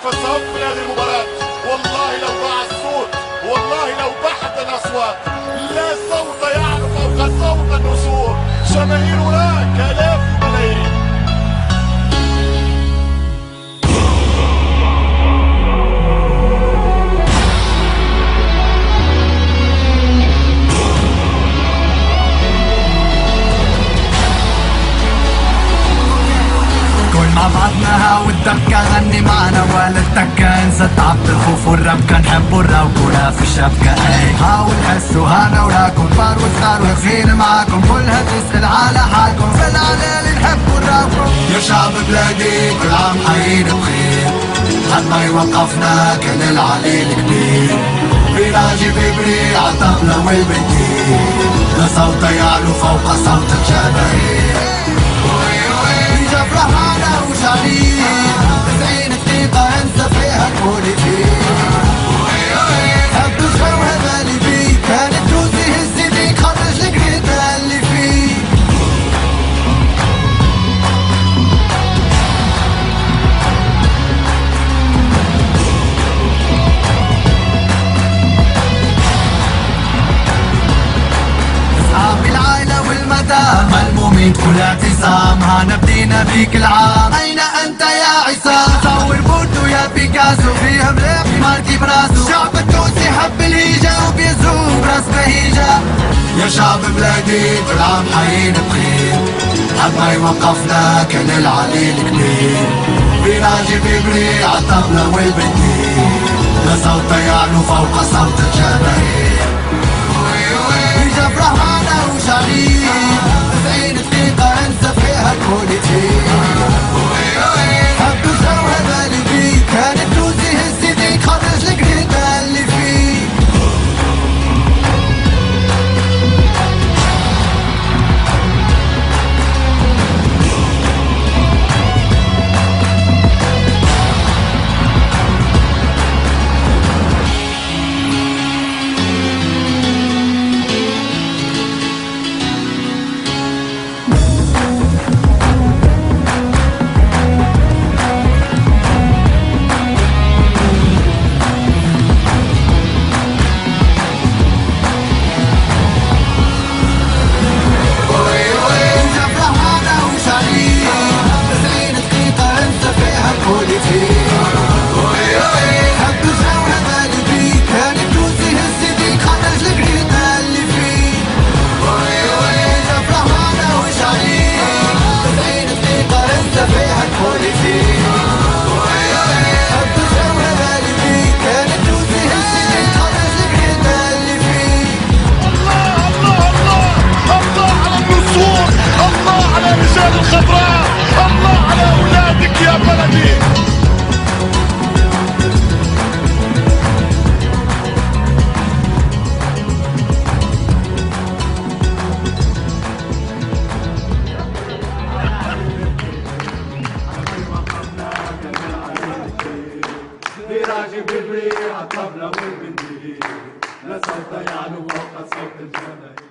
في صف هذه المباراة. والله لو ضاع الصوت، والله لو بحت الأصوات، لا صوت يعلو فوق صوت النسور. جماهير هناك آلاف الملايين. مع بعضنا والدبكة غني معنا ولا الدكة انسى تعب الخوف والربكة نحبوا الروكونا في الشبكة. اي هاو نحسوا هانا وراكم كبار وصغار واقفين معاكم كلها تسأل على حالكم في العلالي نحبوا الروكو. يا شعب بلادي كل عام حيين بخير حد ما يوقفنا كل العليل كبير. بيراجي بيبري عالطبلة والبنتين لا صوت يعلو فوق صوت الجماهير. فرحانة وشعبيين 90 دقيقة انسى فيها البوليتيك. هبدو الجو هذا اللي بيه كانت توزي هزي بيك خرج القريدة اللي فيه. أصحاب العائلة والمدام ملمومين كل اعتصام هانا بدينا بيك العام. أين أنت يا عصام؟ صور بوردو يا بيكاسو فيها مليح ماركي براسو. شعب التونسي حب الهيجة وبيزوم راس بهيجة. يا شعب بلادي كل عام حيين بخير حد ما يوقفنا كل العليل كبير. بيراجي بيبري عالطبلة والبنتين لا صوت يعلو فوق صوت الجماهير. هيجة فرحانة وشعبيين 90 دقيقة انسى فيها البوليتيك. هبدو الجو هذا اللي بيه كانت توزي هزي ديك خرج القريدة اللي فيه. الخضراء الله على أولادك يا بلدي. بيراجي بيبري عالطبلة والبنديل لا صوت يعلو فوق صوت الجماهير.